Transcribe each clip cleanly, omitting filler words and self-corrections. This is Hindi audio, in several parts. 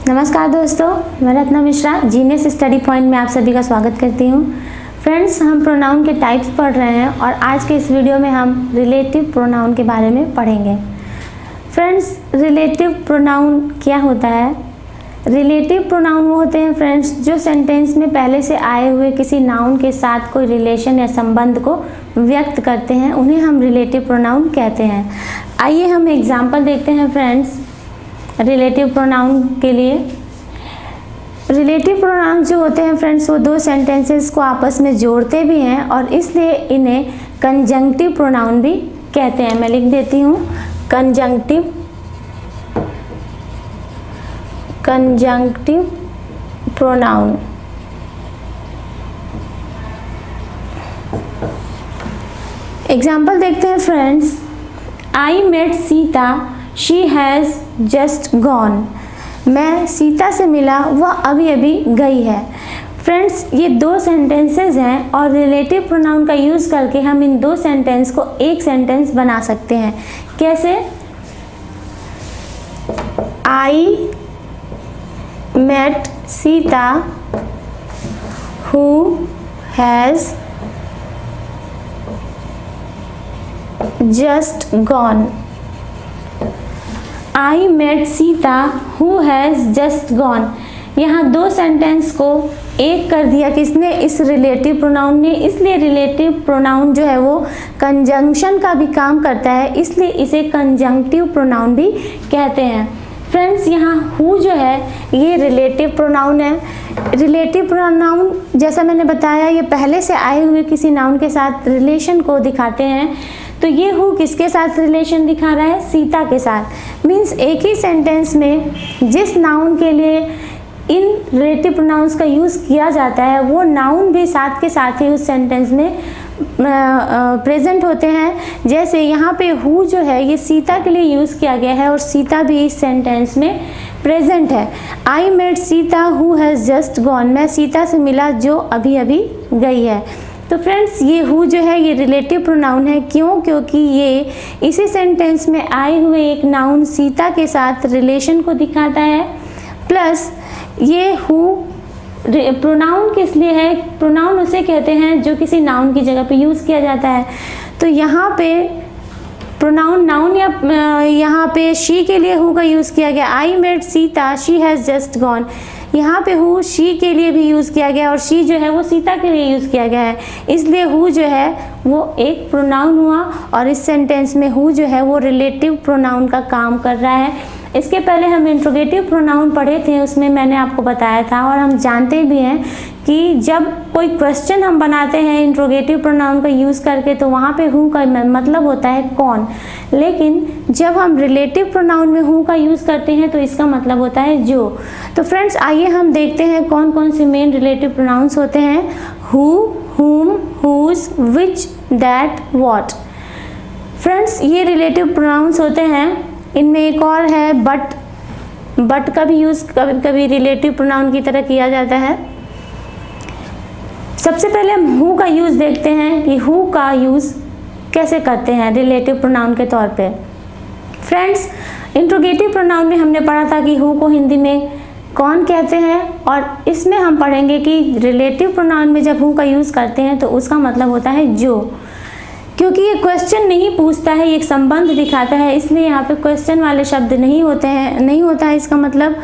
नमस्कार दोस्तों, मैं Ratna Mishra genius study point में आप सभी का स्वागत करती हूँ। फ्रेंड्स, हम प्रोनाउन के टाइप्स पढ़ रहे हैं और आज के इस वीडियो में हम रिलेटिव प्रोनाउन के बारे में पढ़ेंगे। फ्रेंड्स, रिलेटिव प्रोनाउन क्या होता है? रिलेटिव प्रोनाउन वो होते हैं फ्रेंड्स जो सेंटेंस में पहले से आए हुए किसी नाउन के साथ कोई रिलेशन या संबंध को व्यक्त करते हैं, उन्हें हम रिलेटिव प्रोनाउन कहते हैं। आइए हम एग्जाम्पल देखते हैं फ्रेंड्स रिलेटिव प्रोनाउन के लिए। रिलेटिव प्रोनाउन जो होते हैं फ्रेंड्स वो दो सेंटेंसेस को आपस में जोड़ते भी हैं और इसलिए इन्हें कंजंक्टिव प्रोनाउन भी कहते हैं। मैं लिख देती हूँ कंजंक्टिव प्रोनाउन। एग्जाम्पल देखते हैं friends. I met Sita, she has just gone. मैं सीता से मिला, वह अभी अभी गई है। फ्रेंड्स, ये दो सेंटेंसेस हैं और रिलेटिव प्रोनाउन का यूज़ करके हम इन दो सेंटेंस को एक सेंटेंस बना सकते हैं। कैसे? I met Sita who has just gone. I met Sita who has just gone. यहाँ दो सेंटेंस को एक कर दिया किसने? इस रिलेटिव प्रोनाउन ने। इसलिए रिलेटिव प्रोनाउन जो है वो कंजंक्शन का भी काम करता है, इसलिए इसे कंजंक्टिव प्रोनाउन भी कहते हैं। फ्रेंड्स, यहाँ हु जो है ये रिलेटिव प्रोनाउन है। रिलेटिव प्रोनाउन जैसा मैंने बताया ये पहले से आए हुए किसी नाउन के साथ रिलेशन को दिखाते हैं। तो ये हु किसके साथ रिलेशन दिखा रहा है? सीता के साथ। मीन्स एक ही सेंटेंस में जिस नाउन के लिए इन रिलेटिव प्रोनाउंस का यूज़ किया जाता है वो नाउन भी साथ के साथ ही उस सेंटेंस में प्रेजेंट होते हैं। जैसे यहाँ पे हु जो है ये सीता के लिए यूज़ किया गया है और सीता भी इस सेंटेंस में प्रेजेंट है। I met Sita who has just gone. मैं सीता से मिला जो अभी अभी गई है। तो फ्रेंड्स, ये हु जो है ये रिलेटिव प्रोनाउन है। क्यों? क्योंकि ये इसी सेंटेंस में आए हुए एक नाउन सीता के साथ रिलेशन को दिखाता है। प्लस ये हु प्रोनाउन किस लिए है? प्रोनाउन उसे कहते हैं जो किसी नाउन की जगह पे यूज़ किया जाता है। तो यहाँ पे प्रोनाउन नाउन या यहाँ पे शी के लिए हु का यूज़ किया गया। I met Sita she has just gone. यहाँ पे हु शी के लिए भी यूज़ किया गया और शी जो है वो सीता के लिए यूज़ किया गया है। इसलिए हु जो है वो एक प्रोनाउन हुआ और इस सेंटेंस में हु जो है वो रिलेटिव प्रोनाउन का काम कर रहा है। इसके पहले हम इंट्रोगेटिव प्रोनाउन पढ़े थे, उसमें मैंने आपको बताया था और हम जानते भी हैं कि जब कोई क्वेश्चन हम बनाते हैं इंट्रोगेटिव प्रोनाउन का यूज़ करके तो वहाँ पे हु का मतलब होता है कौन। लेकिन जब हम रिलेटिव प्रोनाउन में हु का यूज़ करते हैं तो इसका मतलब होता है जो। तो फ्रेंड्स, आइए हम देखते हैं कौन कौन से मेन रिलेटिव प्रोनाउंस होते हैं। Who, whom, whose, which, that, what. Friends, ये रिलेटिव प्रोनाउंस होते हैं। इनमें एक और है बट का भी यूज़ कभी कभी रिलेटिव प्रोनाउन की तरह किया जाता है। सबसे पहले हम हु का यूज़ देखते हैं कि हु का यूज़ कैसे करते हैं रिलेटिव प्रोनाउन के तौर पे। फ्रेंड्स, इंट्रोगेटिव प्रोनाउन में हमने पढ़ा था कि हु को हिंदी में कौन कहते हैं और इसमें हम पढ़ेंगे कि रिलेटिव प्रोनाउन में जब हु का यूज़ करते हैं तो उसका मतलब होता है जो। क्योंकि ये क्वेश्चन नहीं पूछता है, ये एक संबंध दिखाता है, इसलिए यहाँ पे क्वेश्चन वाले शब्द नहीं होता है इसका मतलब।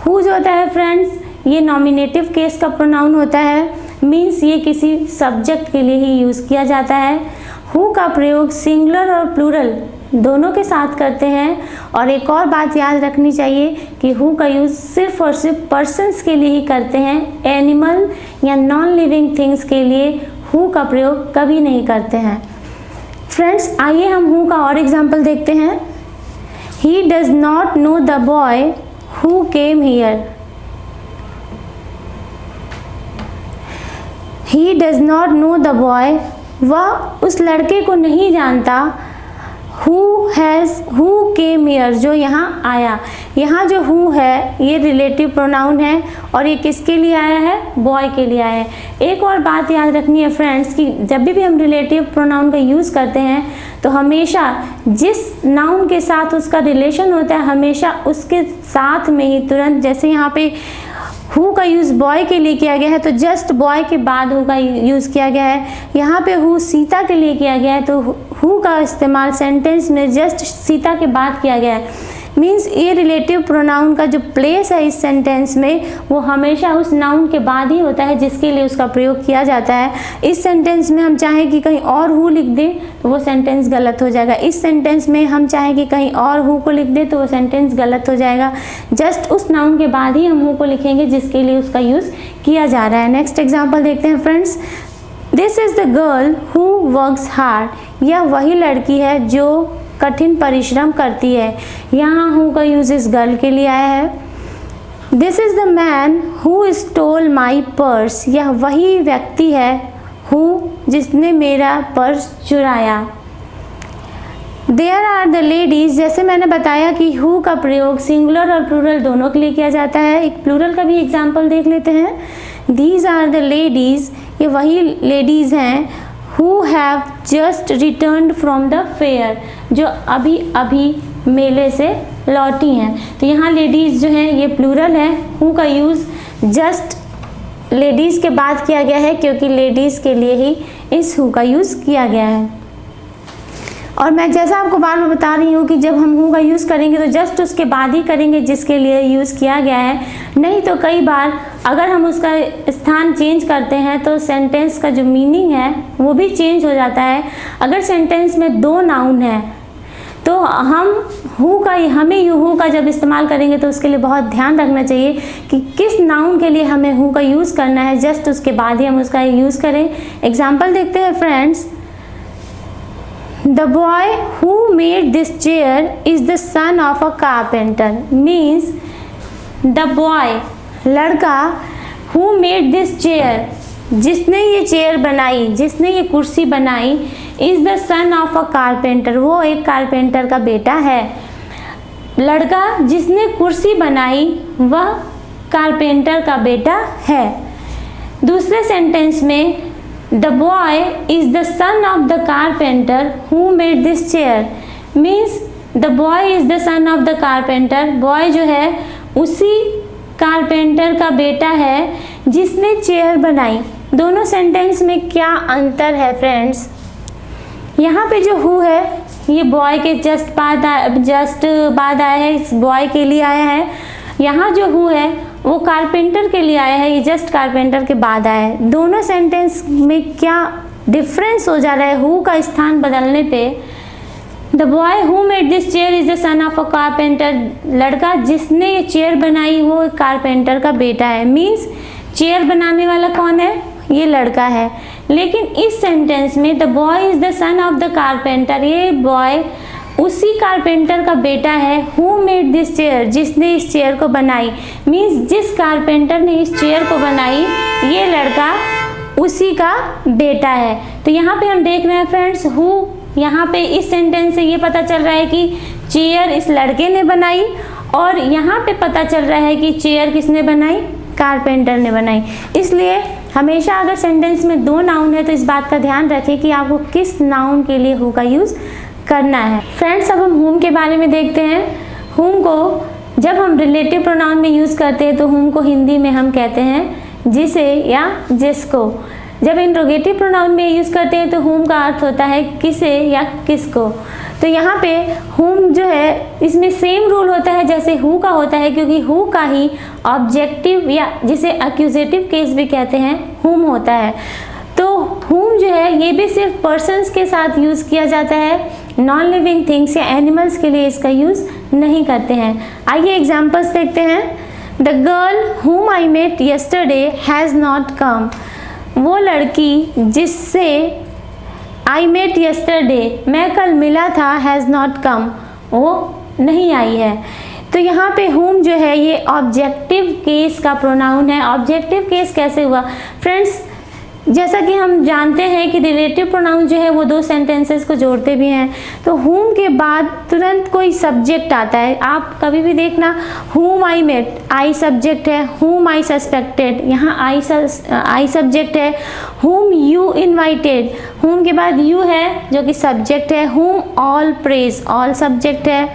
हु जो होता है फ्रेंड्स ये नॉमिनेटिव केस का प्रोनाउन होता है। मीन्स ये किसी सब्जेक्ट के लिए ही यूज़ किया जाता है। हु का प्रयोग सिंगुलर और प्लूरल दोनों के साथ करते हैं। और एक और बात याद रखनी चाहिए कि हु का यूज़ सिर्फ और सिर्फ पर्सन्स के लिए ही करते हैं। एनिमल या नॉन लिविंग थिंग्स के लिए हु का प्रयोग कभी नहीं करते हैं। फ्रेंड्स, आइए हम हु का और एग्जाम्पल देखते हैं। He does not know the boy who came here. He does not know the boy, वह उस लड़के को नहीं जानता। हु केम हियर, जो यहाँ आया। यहाँ जो हु है ये रिलेटिव प्रोनाउन है और ये किसके लिए आया है, बॉय के लिए आया है। एक और बात याद रखनी है फ्रेंड्स कि जब भी हम रिलेटिव प्रोनाउन का यूज़ करते हैं तो हमेशा जिस नाउन के साथ उसका रिलेशन होता है हमेशा उसके साथ में ही तुरंत, जैसे यहाँ पे हु का यूज़ बॉय के लिए किया गया है तो जस्ट बॉय के बाद हु का यूज़ किया गया है। यहाँ पे हु सीता के लिए किया गया है तो हु का इस्तेमाल सेंटेंस में जस्ट सीता के बाद किया गया है। मीन्स ये रिलेटिव प्रोनाउन का जो प्लेस है इस सेंटेंस में वो हमेशा उस नाउन के बाद ही होता है जिसके लिए उसका प्रयोग किया जाता है। इस सेंटेंस में हम चाहें कि कहीं और हु लिख दें तो वो सेंटेंस गलत हो जाएगा। इस सेंटेंस में हम चाहें कि कहीं और हु को लिख दें तो वो सेंटेंस गलत हो जाएगा। जस्ट उस नाउन के बाद ही हम हु को लिखेंगे जिसके लिए उसका यूज़ किया जा रहा है। नेक्स्ट एग्जाम्पल देखते हैं friends. This is the girl who works hard, यह वही लड़की है जो कठिन परिश्रम करती है। यहाँ हु का यूज इस गर्ल के लिए आया है। This is the man who stole my purse, यह वही व्यक्ति है हु जिसने मेरा पर्स चुराया। देयर आर द लेडीज, जैसे मैंने बताया कि हु का प्रयोग सिंगुलर और प्लूरल दोनों के लिए किया जाता है। एक प्लूरल का भी एग्जाम्पल देख लेते हैं। दीज आर द लेडीज, ये वही लेडीज हैं who have just returned from the fair, जो अभी अभी मेले से लौटी हैं। तो यहाँ लेडीज़ जो हैं ये प्लूरल है। हु का यूज़ जस्ट लेडीज़ के बाद किया गया है क्योंकि लेडीज़ के लिए ही इस हु का यूज़ किया गया है। और मैं जैसा आपको बार बार बता रही हूँ कि जब हम हु का यूज़ करेंगे तो जस्ट उसके बाद ही करेंगे जिसके लिए यूज़ किया गया है। नहीं तो कई बार अगर हम उसका स्थान चेंज करते हैं तो सेंटेंस का जो मीनिंग है वो भी चेंज हो जाता है। अगर सेंटेंस में दो नाउन है तो हम हमें हु का जब इस्तेमाल करेंगे तो उसके लिए बहुत ध्यान रखना चाहिए कि किस नाउन के लिए हमें हु का यूज़ करना है, जस्ट उसके बाद ही हम उसका यूज़ करें। एग्जाम्पल देखते हैं friends. The boy who made this chair is the son of a carpenter, means the boy, लड़का, who made this chair, जिसने ये चेयर बनाई, जिसने ये कुर्सी बनाई, is the son of a carpenter, वो एक कारपेंटर का बेटा है। लड़का जिसने कुर्सी बनाई वह कारपेंटर का बेटा है। दूसरे सेंटेंस में The boy is the son of the carpenter who made this chair, means the boy is the son of the carpenter, boy जो है उसी कारपेंटर का बेटा है जिसने चेयर बनाई। दोनों सेंटेंस में क्या अंतर है फ्रेंड्स? यहाँ पे जो हु है ये बॉय के जस्ट बाद आया है, इस बॉय के लिए आया है। यहाँ जो हु है वो कारपेंटर के लिए आया है, ये जस्ट कारपेंटर के बाद आया है। दोनों सेंटेंस में क्या डिफरेंस हो जा रहा है हु का स्थान बदलने पे? The boy who made this chair is the son of a carpenter, लड़का जिसने ये चेयर बनाई वो एक कारपेंटर का बेटा है। मीन्स चेयर बनाने वाला कौन है? ये लड़का है। लेकिन इस सेंटेंस में the boy is the son of the carpenter, ये बॉय उसी कारपेंटर का बेटा है। हु मेड दिस चेयर, जिसने इस चेयर को बनाई, मीन्स जिस कारपेंटर ने इस चेयर को बनाई ये लड़का उसी का बेटा है। तो यहाँ पे हम देख रहे हैं फ्रेंड्स हु, यहाँ पे इस सेंटेंस से ये पता चल रहा है कि चेयर इस लड़के ने बनाई और यहाँ पे पता चल रहा है कि चेयर किसने बनाई? कारपेंटर ने बनाई। इसलिए हमेशा अगर सेंटेंस में दो नाउन है तो इस बात का ध्यान रखें कि आपको किस नाउन के लिए हु का यूज़ करना है। फ्रेंड्स अब हम हुम के बारे में देखते हैं। हुम को जब हम रिलेटिव प्रोनाउन में यूज़ करते हैं तो हुम को हिंदी में हम कहते हैं जिसे या जिसको। जब इंट्रोगेटिव प्रोनाउन में यूज़ करते हैं तो हुम का अर्थ होता है किसे या किसको। तो यहाँ पे हुम जो है इसमें सेम रूल होता है जैसे हु का होता है, क्योंकि हु का ही ऑब्जेक्टिव या जिसे एक्यूजेटिव केस भी कहते हैं हुम होता है। तो हुम जो है ये भी सिर्फ पर्सन्स के साथ यूज़ किया जाता है, नॉन लिविंग थिंग्स या एनिमल्स के लिए इसका यूज़ नहीं करते हैं। आइए एग्जांपल्स देखते हैं। The girl whom I met yesterday has not come, वो लड़की जिससे I met yesterday, मैं कल मिला था, has not come, वो नहीं आई है। तो यहाँ पे whom जो है ये ऑब्जेक्टिव केस का प्रोनाउन है। ऑब्जेक्टिव केस कैसे हुआ फ्रेंड्स? जैसा कि हम जानते हैं कि रिलेटिव प्रोनाउन जो है वो दो सेंटेंसेस को जोड़ते भी हैं। तो whom के बाद तुरंत कोई सब्जेक्ट आता है। आप कभी भी देखना whom I met, I subject है, whom I suspected, यहाँ I सब्जेक्ट है, whom you invited, whom के बाद you है जो कि सब्जेक्ट है, whom all praise, all subject है,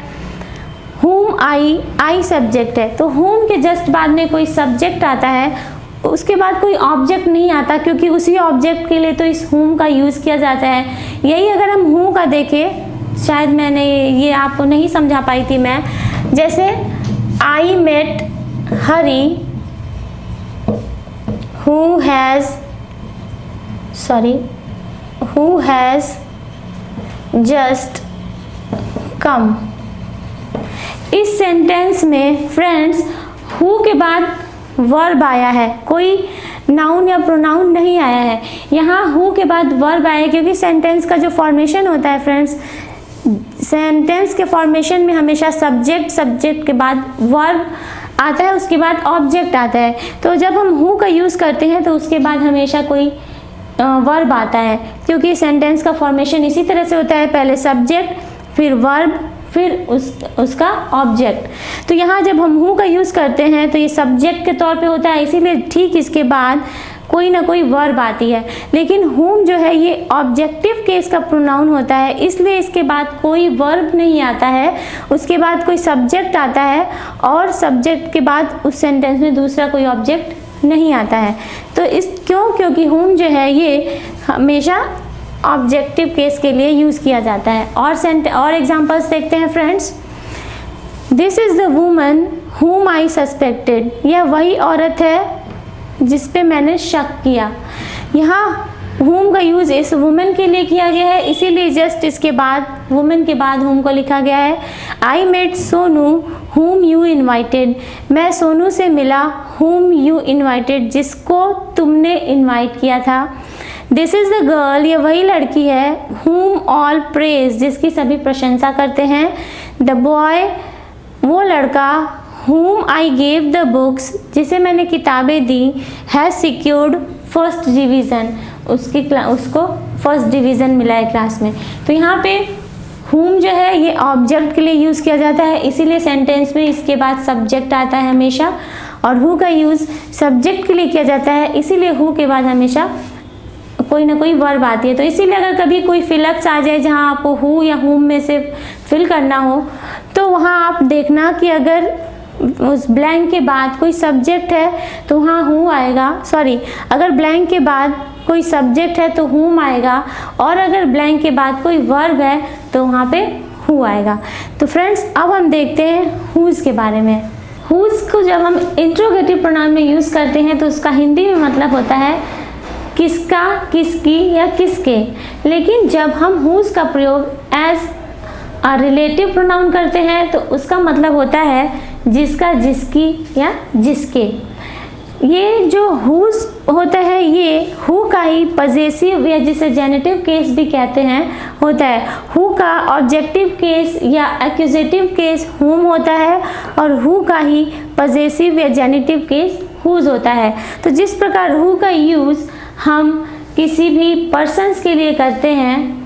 whom I सब्जेक्ट है। तो whom के जस्ट बाद में कोई सब्जेक्ट आता है, उसके बाद कोई ऑब्जेक्ट नहीं आता, क्योंकि उसी ऑब्जेक्ट के लिए तो इस whom का यूज़ किया जाता है। यही अगर हम who का देखें, शायद मैंने ये आपको नहीं समझा पाई थी मैं, जैसे I met Hari who has just come। इस सेंटेंस में फ्रेंड्स who के बाद वर्ब आया है, कोई नाउन या प्रोनाउन नहीं आया है। यहाँ हु के बाद वर्ब आया है, क्योंकि सेंटेंस का जो फॉर्मेशन होता है फ्रेंड्स, सेंटेंस के फॉर्मेशन में हमेशा सब्जेक्ट के बाद वर्ब आता है, उसके बाद ऑब्जेक्ट आता है। तो जब हम हु का यूज़ करते हैं तो उसके बाद हमेशा कोई वर्ब आता है, क्योंकि सेंटेंस का फॉर्मेशन इसी तरह से होता है, पहले सब्जेक्ट, फिर वर्ब, फिर उसका ऑब्जेक्ट। तो यहाँ जब हम हु का यूज़ करते हैं तो ये सब्जेक्ट के तौर पे होता है, इसीलिए ठीक इसके बाद कोई ना कोई वर्ब आती है। लेकिन whom जो है ये ऑब्जेक्टिव केस का प्रोनाउन होता है, इसलिए इसके बाद कोई वर्ब नहीं आता है, उसके बाद कोई सब्जेक्ट आता है और सब्जेक्ट के बाद उस सेंटेंस में दूसरा कोई ऑब्जेक्ट नहीं आता है। तो क्योंकि whom जो है ये हमेशा ऑब्जेक्टिव केस के लिए यूज़ किया जाता है। और एग्जांपल्स देखते हैं friends. This is the woman whom I suspected। यह वही औरत है जिस पे मैंने शक किया। यहाँ whom का यूज़ इस वुमन के लिए किया गया है, इसीलिए जस्ट इसके बाद वुमन के बाद whom को लिखा गया है। I met Sonu whom you invited। मैं सोनू से मिला whom you invited, जिसको तुमने इनवाइट किया था। दिस इज़ द गर्ल, ये वही लड़की है whom all praise, जिसकी सभी प्रशंसा करते हैं। द बॉय, वो लड़का whom I gave the books, जिसे मैंने किताबें दी, has secured first division, उसको फर्स्ट डिवीज़न मिला है क्लास में। तो यहाँ पे whom जो है ये ऑब्जेक्ट के लिए यूज़ किया जाता है, इसीलिए सेंटेंस में इसके बाद सब्जेक्ट आता है हमेशा, और who का यूज़ सब्जेक्ट के लिए किया जाता है, इसीलिए who के बाद हमेशा कोई ना कोई वर्ब आती है। तो इसीलिए अगर कभी कोई फिलअप्स आ जाए जहाँ आपको हु या whom में से फिल करना हो, तो वहाँ आप देखना कि अगर उस ब्लैंक के बाद कोई सब्जेक्ट है तो वहाँ हु आएगा, अगर ब्लैंक के बाद कोई सब्जेक्ट है तो whom आएगा, और अगर ब्लैंक के बाद कोई वर्ब है तो वहाँ पे हु आएगा। तो फ्रेंड्स अब हम देखते हैं हुज के बारे में। हुज को जब हम इंट्रोगेटिव प्रोनाउन में यूज़ करते हैं तो उसका हिंदी में मतलब होता है किसका, किसकी या किसके। लेकिन जब हम हुज का प्रयोग एज अ रिलेटिव प्रोनाउन करते हैं तो उसका मतलब होता है जिसका, जिसकी या जिसके। ये जो हुज होता है ये हु का ही पजेसिव या जिसे जेनेटिव केस भी कहते हैं होता है। हु का ऑब्जेक्टिव केस या एक्यूजेटिव केस whom होता है, और हु का ही पजेसिव या जेनेटिव केस हुज होता है। तो जिस प्रकार हु का यूज़ हम किसी भी पर्सन्स के लिए करते हैं,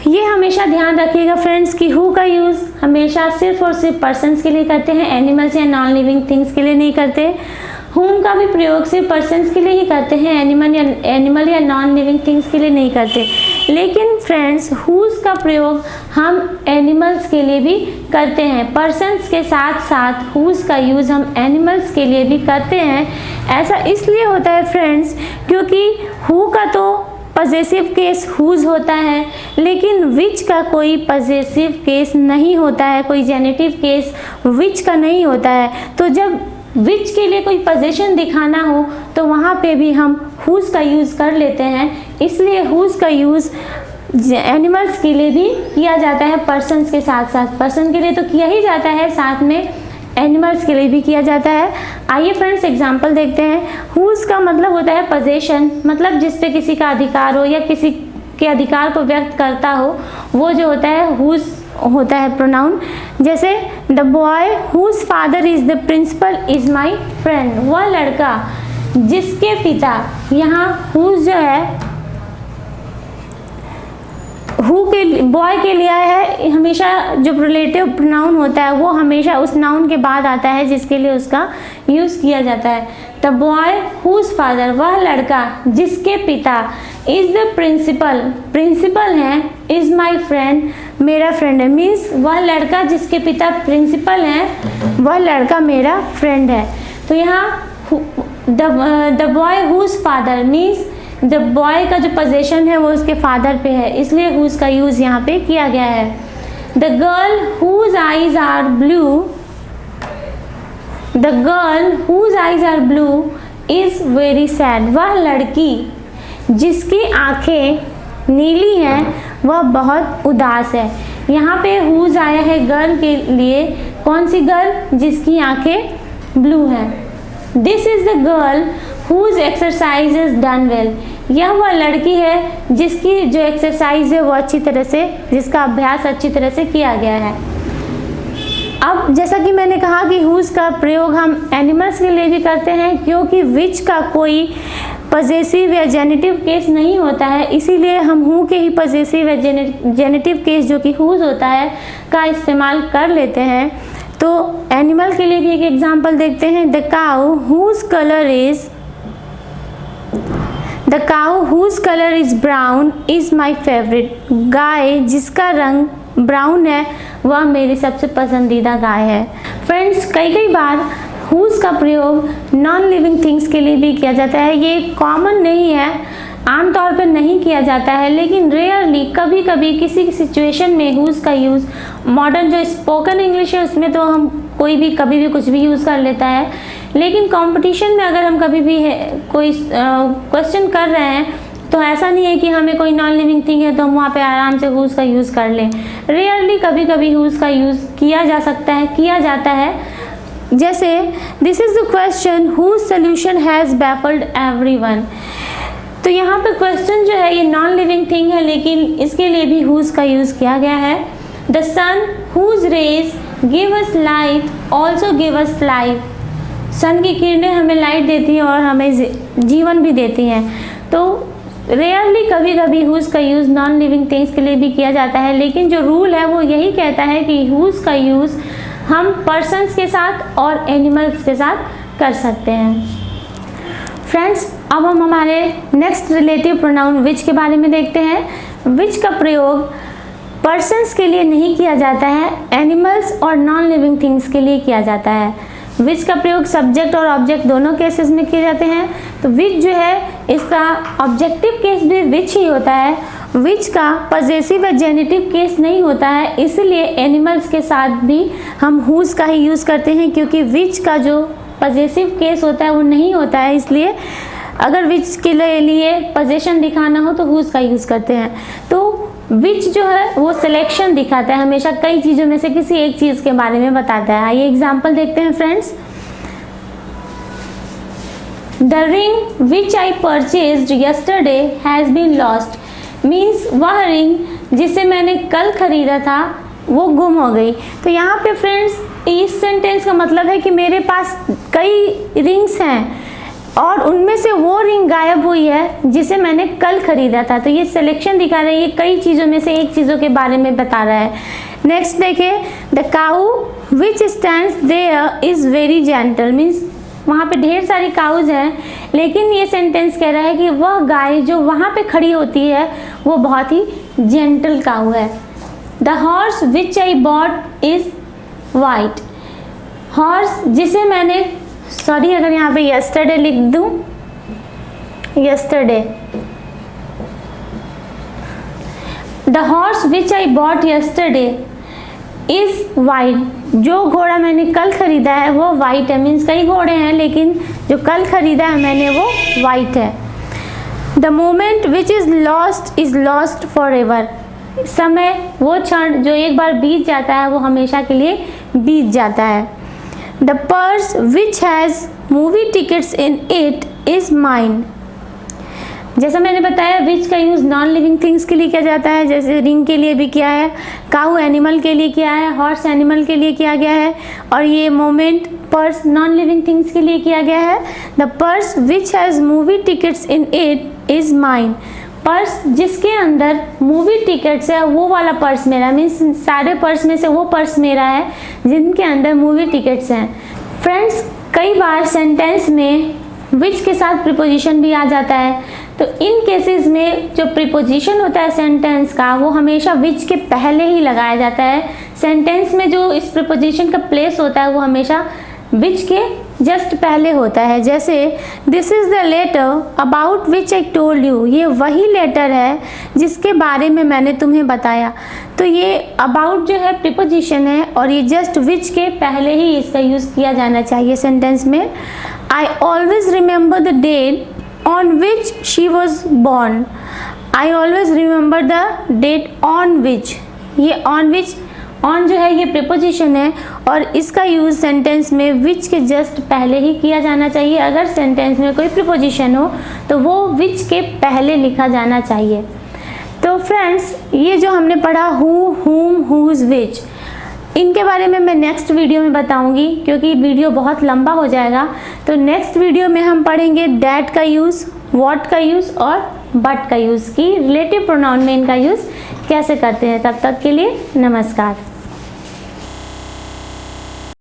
ये हमेशा ध्यान रखिएगा फ्रेंड्स कि हु का यूज़ हमेशा सिर्फ और सिर्फ पर्सन्स के लिए करते हैं, एनिमल्स या नॉन लिविंग थिंग्स के लिए नहीं करते। whom का भी प्रयोग सिर्फ पर्सन्स के लिए ही करते हैं, एनिमल या नॉन लिविंग थिंग्स के लिए नहीं करते। लेकिन फ्रेंड्स हुज का प्रयोग हम एनिमल्स के लिए भी करते हैं, पर्सन्स के साथ साथ हुज का यूज़ हम एनिमल्स के लिए भी करते हैं। ऐसा इसलिए होता है फ्रेंड्स क्योंकि हु का तो पजेसिव केस हुज होता है, लेकिन विच का कोई पजेसिव केस नहीं होता है, कोई जेनेटिव केस विच का नहीं होता है। तो जब विच के लिए कोई पोजीशन दिखाना हो तो वहाँ पे भी हम हुज का यूज़ कर लेते हैं, इसलिए हुज का यूज़ एनिमल्स के लिए भी किया जाता है, पर्सन्स के साथ साथ। पर्सन के लिए तो किया ही जाता है, साथ में एनिमल्स के लिए भी किया जाता है। आइए फ्रेंड्स एग्जांपल देखते हैं। हुज का मतलब होता है पोजीशन, मतलब जिस पे किसी का अधिकार हो या किसी के अधिकार को व्यक्त करता हो, वो जो होता है हुज होता है प्रोनाउन। जैसे the boy whose father is the principal is my friend, वह लड़का जिसके पिता, यहाँ whose जो है हु के बॉय के लिए है, हमेशा जो रिलेटिव प्रोनाउन होता है वो हमेशा उस नाउन के बाद आता है जिसके लिए उसका यूज़ किया जाता है। द बॉय हुज फादर, वह लड़का जिसके पिता, इज़ द प्रिंसिपल, प्रिंसिपल है, इज़ माई फ्रेंड, मेरा फ्रेंड है। मीन्स वह लड़का जिसके पिता प्रिंसिपल हैं, वह लड़का मेरा फ्रेंड है। तो यहाँ the boy whose father means the boy का जो पोजेशन है वो उसके फादर पे है, इसलिए हुज का यूज़ यहाँ पे किया गया है। The girl whose eyes are blue, the girl whose eyes are blue is very sad, वह लड़की जिसकी आंखें नीली हैं वह बहुत उदास है। यहाँ पे हुज आया है गर्ल के लिए, कौन सी गर्ल, जिसकी आंखें ब्लू हैं। This is the girl whose exercise is done well, यह वह लड़की है जिसकी जो एक्सरसाइज है वो अच्छी तरह से, जिसका अभ्यास अच्छी तरह से किया गया है। अब जैसा कि मैंने कहा कि हुज का प्रयोग हम एनिमल्स के लिए भी करते हैं, क्योंकि विच का कोई पजेसिव या जेनेटिव केस नहीं होता है, इसीलिए हम हु के ही पजेसिव या जेनेटिव केस जो कि हुज होता है का इस्तेमाल कर लेते हैं। तो एनिमल के लिए भी एक एग्जांपल देखते हैं। The cow whose colour is, the cow whose colour is brown is my favourite, गाय जिसका रंग ब्राउन है वह मेरी सबसे पसंदीदा गाय है। फ्रेंड्स, कई बार हुज का प्रयोग नॉन लिविंग थिंग्स के लिए भी किया जाता है। ये कॉमन नहीं है, आमतौर पर नहीं किया जाता है, लेकिन रेयरली कभी कभी किसी सिचुएशन में हुज का यूज़, मॉडर्न जो स्पोकन इंग्लिश है उसमें तो हम कोई भी कभी भी कुछ भी यूज़ कर लेता है, लेकिन कंपटीशन में अगर हम कभी भी कोई क्वेश्चन कर रहे हैं तो ऐसा नहीं है कि हमें कोई नॉन लिविंग थिंग है तो हम वहाँ पे आराम से हुज का यूज़ कर लें। रेयरली कभी कभी हुज का यूज़ किया जा सकता है, किया जाता है। जैसे this is the question whose solution has baffled everyone, तो यहाँ पे क्वेश्चन जो है ये नॉन लिविंग थिंग है, लेकिन इसके लिए भी हुज का यूज़ किया गया है। The sun whose rays give us light also give us life, sun की किरणें हमें लाइट देती हैं और हमें जीवन भी देती हैं। तो रेयरली कभी कभी हुज का यूज़ नॉन लिविंग थिंग्स के लिए भी किया जाता है, लेकिन जो रूल है वो यही कहता है कि हुज का यूज़ हम पर्सन्स के साथ और एनिमल्स के साथ कर सकते हैं। फ्रेंड्स, अब हम हमारे नेक्स्ट रिलेटिव प्रोनाउन विच के बारे में देखते हैं। विच का प्रयोग पर्सन्स के लिए नहीं किया जाता है, एनिमल्स और नॉन लिविंग थिंग्स के लिए किया जाता है। विच का प्रयोग सब्जेक्ट और ऑब्जेक्ट दोनों केसेस में किए जाते हैं। तो विच जो है इसका ऑब्जेक्टिव केस भी विच ही होता है, विच का पजेसिव या जेनेटिव केस नहीं होता है, इसलिए एनिमल्स के साथ भी हम हुज का ही यूज़ करते हैं, क्योंकि विच का जो पजेसिव केस होता है वो नहीं होता है, इसलिए अगर विच के लिए पोजेशन दिखाना हो तो हुज का यूज़ करते हैं। तो विच जो है वो सिलेक्शन दिखाता है, हमेशा कई चीज़ों में से किसी एक चीज़ के बारे में बताता है। आइए एग्जाम्पल देखते हैं friends. The ring which I purchased yesterday has been lost, means वह रिंग जिसे मैंने कल खरीदा था वो गुम हो गई। तो यहाँ पे फ्रेंड्स इस सेंटेंस का मतलब है कि मेरे पास कई रिंग्स हैं और उनमें से वो रिंग गायब हुई है जिसे मैंने कल खरीदा था। तो ये सिलेक्शन दिखा रहा है, ये कई चीज़ों में से एक चीज़ों के बारे में बता रहा है। नेक्स्ट देखिए, the cow which stands there is very gentle, means वहाँ पे ढेर सारी काउज हैं, लेकिन ये सेंटेंस कह रहा है कि वह गाय जो वहाँ पे खड़ी होती है वो बहुत ही जेंटल काऊ है। The horse which I bought is white, horse जिसे मैंने, सॉरी अगर यहाँ पे यस्टरडे लिख दूँ, yesterday, the horse which I bought yesterday is white, जो घोड़ा मैंने कल खरीदा है वो वाइट है, मीन्स कई घोड़े हैं लेकिन जो कल खरीदा है मैंने वो वाइट है। The moment which is lost for ever, समय वो क्षण जो एक बार बीत जाता है वो हमेशा के लिए बीत जाता है। The purse which has movie tickets in it is mine, जैसा मैंने बताया विच का यूज़ नॉन लिविंग थिंग्स के लिए किया जाता है, जैसे रिंग के लिए भी किया है, काऊ एनिमल के लिए किया है, हॉर्स एनिमल के लिए किया गया है, और ये moment purse non living things के लिए किया गया है। The purse which has movie tickets in it is mine. Purse जिसके अंदर मूवी टिकट्स है वो वाला पर्स मेरा, मीन्स सारे पर्स में से वो पर्स मेरा है जिनके अंदर मूवी टिकट्स हैं। फ्रेंड्स, कई बार सेंटेंस में विच के साथ प्रीपोजिशन भी आ जाता है, तो इन केसेस में जो प्रीपोजिशन होता है सेंटेंस का वो हमेशा विच के पहले ही लगाया जाता है। सेंटेंस में जो इस प्रीपोजिशन का प्लेस होता है वो हमेशा विच के जस्ट पहले होता है। जैसे this is the letter about which I told you, ये वही लेटर है जिसके बारे में मैंने तुम्हें बताया। तो ये अबाउट जो है प्रीपोजिशन है और ये जस्ट विच के पहले ही इसका यूज़ किया जाना चाहिए सेंटेंस में। I always remember the date on which she was born. I always remember the date on which, ये ऑन विच, ऑन जो है ये प्रीपोजिशन है और इसका यूज़ सेंटेंस में विच के जस्ट पहले ही किया जाना चाहिए। अगर सेंटेंस में कोई प्रीपोजिशन हो तो वो विच के पहले लिखा जाना चाहिए। तो फ्रेंड्स, ये जो हमने पढ़ा हु, हुम, हुज, विच, इनके बारे में मैं नेक्स्ट वीडियो में बताऊंगी क्योंकि वीडियो बहुत लंबा हो जाएगा। तो नेक्स्ट वीडियो में हम पढ़ेंगे डैट का यूज़, व्हाट का यूज़ और बट का यूज़ की रिलेटिव प्रोनाउन में इनका यूज़ कैसे करते हैं। तब तक के लिए नमस्कार।